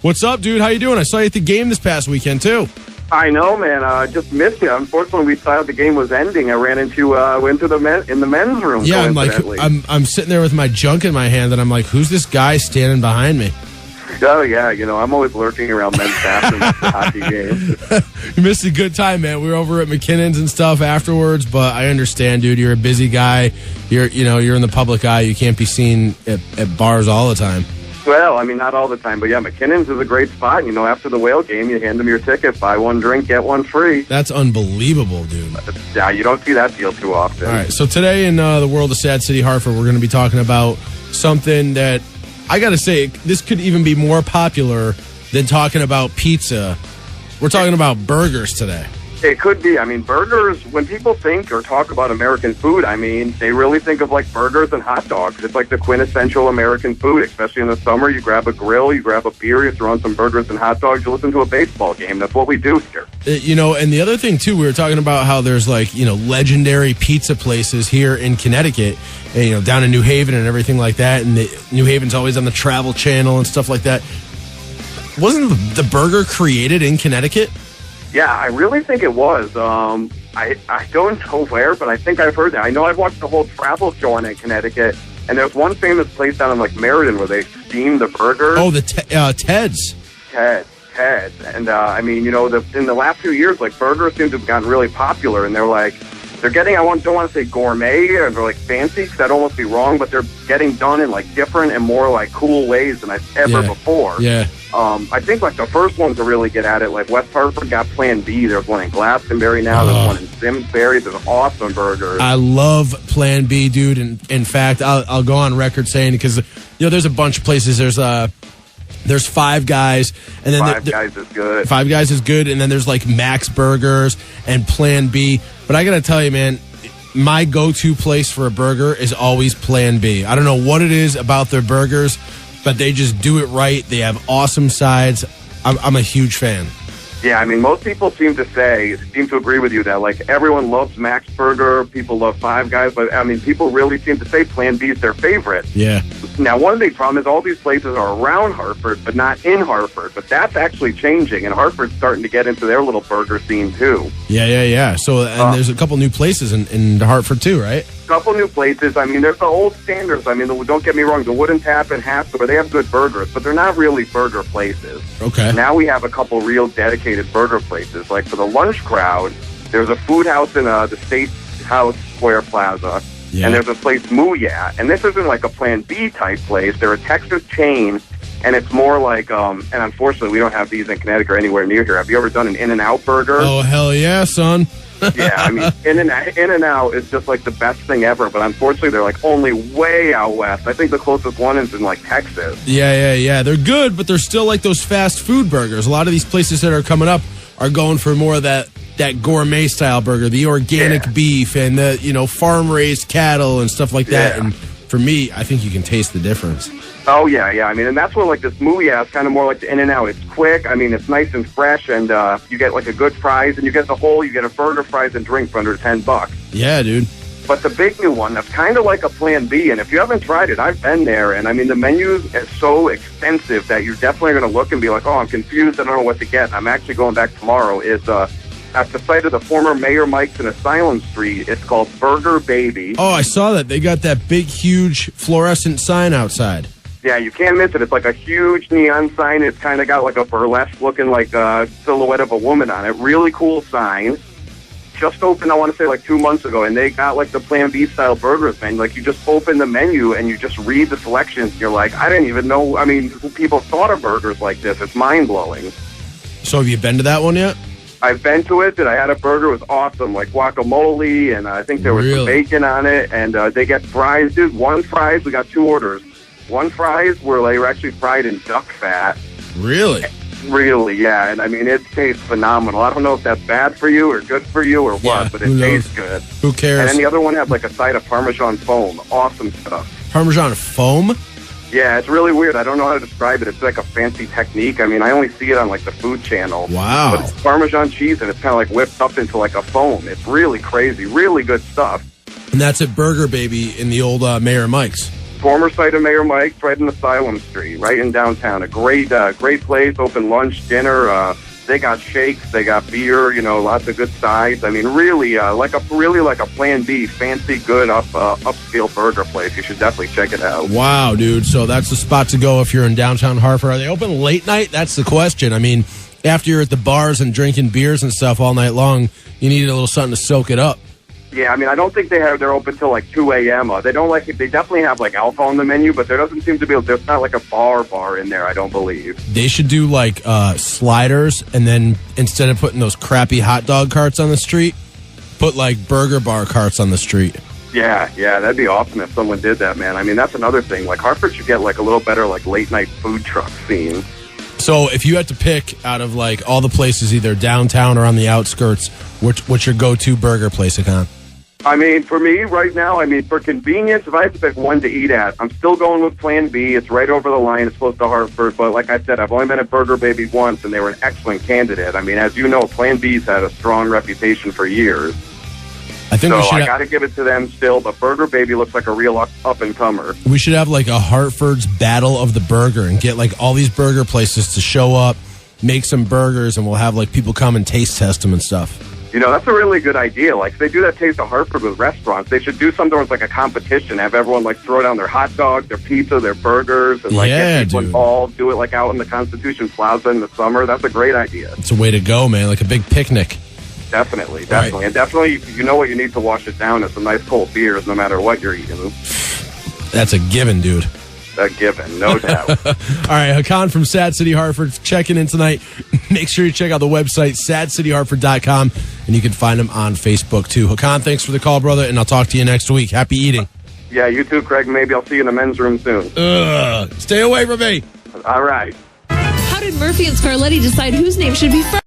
What's up, dude? How you doing? I saw you at the game this past weekend, too. I know, man. I just missed you. Unfortunately, we saw the game was ending. I ran into in the men's room. Yeah, I'm sitting there with my junk in my hand, and I'm like, who's this guy standing behind me? Oh, yeah. I'm always lurking around men's bathrooms at the hockey game. You missed a good time, man. We were over at McKinnon's and stuff afterwards, but I understand, dude. You're a busy guy. You're in the public eye. You can't be seen at bars all the time. Well, not all the time, but yeah, McKinnon's is a great spot. After the Whale game, you hand them your ticket, buy one drink, get one free. That's unbelievable, dude. Yeah, you don't see that deal too often. All right, so today in the world of Sad City, Hartford, we're going to be talking about something that, I got to say, this could even be more popular than talking about pizza. We're talking about burgers today. It could be. Burgers, when people think or talk about American food, they really think of like burgers and hot dogs. It's like the quintessential American food, especially in the summer. You grab a grill, you grab a beer, you throw on some burgers and hot dogs, you listen to a baseball game. That's what we do here. And the other thing, too, we were talking about how there's legendary pizza places here in Connecticut, and, down in New Haven and everything like that. And New Haven's always on the Travel Channel and stuff like that. Wasn't the burger created in Connecticut? Yeah, I really think it was. I don't know where, but I think I've heard that. I know I've watched the whole travel show on in Connecticut, and there's one famous place down in Meriden where they steam the burgers. Oh, the Ted's. Ted's. And, in the last few years, burgers seem to have gotten really popular, and they're getting, don't want to say gourmet or they're fancy, because that'd almost be wrong, but they're getting done in different and more cool ways than I've ever before. Yeah. I think the first ones to really get at it, West Hartford got Plan B. There's one in Glastonbury now. There's one in Simsbury. There's awesome burgers. I love Plan B, dude. And in fact, I'll go on record saying, because there's a bunch of places. There's Five Guys, and then Five Guys is good. Five Guys is good, and then there's Max Burgers and Plan B. But I gotta tell you, man, my go-to place for a burger is always Plan B. I don't know what it is about their burgers, but they just do it right. They have awesome sides. I'm a huge fan. Yeah, most people seem to agree with you that everyone loves Max Burger, people love Five Guys, but people really seem to say Plan B is their favorite. Yeah. Now, one big problem is all these places are around Hartford, but not in Hartford. But that's actually changing, and Hartford's starting to get into their little burger scene too. Yeah. So, and there's a couple new places in Hartford too, right? Couple new places. There's the old standards. Don't get me wrong, the Wooden Tap and Hartford, they have good burgers, but they're not really burger places. Okay. Now we have a couple real dedicated burger places. For the lunch crowd, there's a food house in the State House Square Plaza, and there's a place, Mooyah. And this isn't a Plan B type place. They're a Texas chain, and it's more and unfortunately we don't have these in Connecticut or anywhere near here. Have you ever done an In-N-Out burger? Oh, hell yeah, son. Yeah, In-N-Out is just the best thing ever, but unfortunately they're only way out west. I think the closest one is in Texas. Yeah. They're good, but they're still those fast food burgers. A lot of these places that are coming up are going for more of that gourmet style burger, the organic beef and the farm raised cattle and stuff like that. Yeah. And for me, I think you can taste the difference. Oh, yeah. And that's where, this Mooyah is kind of more like the In-N-Out. It's quick. It's nice and fresh, and you get, a good fries, and you get a burger, fries, and drink for under $10. Yeah, dude. But the big new one, that's kind of like a Plan B, and if you haven't tried it, I've been there, and, the menu is so extensive that you're definitely going to look and be like, oh, I'm confused, I don't know what to get. I'm actually going back tomorrow. Is at the site of the former Mayor Mike's in Asylum Street. It's called Burger Baby. Oh, I saw that. They got that big, huge fluorescent sign outside. Yeah, you can't miss it. It's a huge neon sign. It's kind of got a burlesque-looking silhouette of a woman on it. Really cool sign. Just opened, I want to say, 2 months ago, and they got, the Plan B-style burgers, man. You just open the menu, and you just read the selections. You're I didn't even know, people thought of burgers like this. It's mind-blowing. So have you been to that one yet? I've been to it, and I had a burger. It was awesome, guacamole, and I think there was some bacon on it, and they get fries. Dude, one fries, we got 2 orders. One fries were they were actually fried in duck fat. Really? Really, yeah. And it tastes phenomenal. I don't know if that's bad for you or good for you or what, but it tastes good. Who cares? And then the other one had a side of Parmesan foam. Awesome stuff. Parmesan foam? Yeah, it's really weird. I don't know how to describe it. It's a fancy technique. I only see it on the Food Channel. Wow. But it's Parmesan cheese, and it's kind of whipped up into a foam. It's really crazy. Really good stuff. And that's at Burger Baby in the old Mayor Mike's. former site of Mayor Mike's, right in Asylum Street, right in downtown. A great place, open lunch, dinner. They got shakes, they got beer, lots of good sides. I mean, really like a Plan B, fancy, good, upscale burger place. You should definitely check it out. Wow, dude. So that's the spot to go if you're in downtown Hartford. Are they open late night? That's the question. I mean, after you're at the bars and drinking beers and stuff all night long, you need a little something to soak it up. Yeah, I mean, I don't think they're open till like 2 a.m. They definitely have like alcohol on the menu, but there doesn't seem to be, there's not like a bar in there, I don't believe. They should do like sliders, and then instead of putting those crappy hot dog carts on the street, put like burger bar carts on the street. Yeah, that'd be awesome if someone did that, man. I mean, that's another thing. Like, Hartford should get like a little better like late night food truck scene. So if you had to pick out of like all the places, either downtown or on the outskirts, what's your go-to burger place, Hakan? I mean, for me right now, for convenience, if I had to pick one to eat at, I'm still going with Plan B. It's right over the line. It's close to Hartford. But like I said, I've only been at Burger Baby once, and they were an excellent candidate. I mean, as you know, Plan B's had a strong reputation for years. I got to give it to them still, but Burger Baby looks like a real up-and-comer. We should have like a Hartford's Battle of the Burger and get like all these burger places to show up, make some burgers, and we'll have like people come and taste test them and stuff. That's a really good idea. Like, if they do that Taste of Hartford with restaurants, they should do something with like a competition. Have everyone like throw down their hot dog, their pizza, their burgers, and get people involved. Do it like out in the Constitution Plaza in the summer. That's a great idea. It's a way to go, man. Like a big picnic. Definitely. Right. And definitely, you know what you need to wash it down is some nice cold beers, no matter what you're eating. That's a given, dude. A given, no doubt. All right, Hakan from Sad City Hartford checking in tonight. Make sure you check out the website, sadcityhartford.com, and you can find him on Facebook, too. Hakan, thanks for the call, brother, and I'll talk to you next week. Happy eating. Yeah, you too, Craig. Maybe I'll see you in the men's room soon. Stay away from me. All right. How did Murphy and Scarletti decide whose name should be first?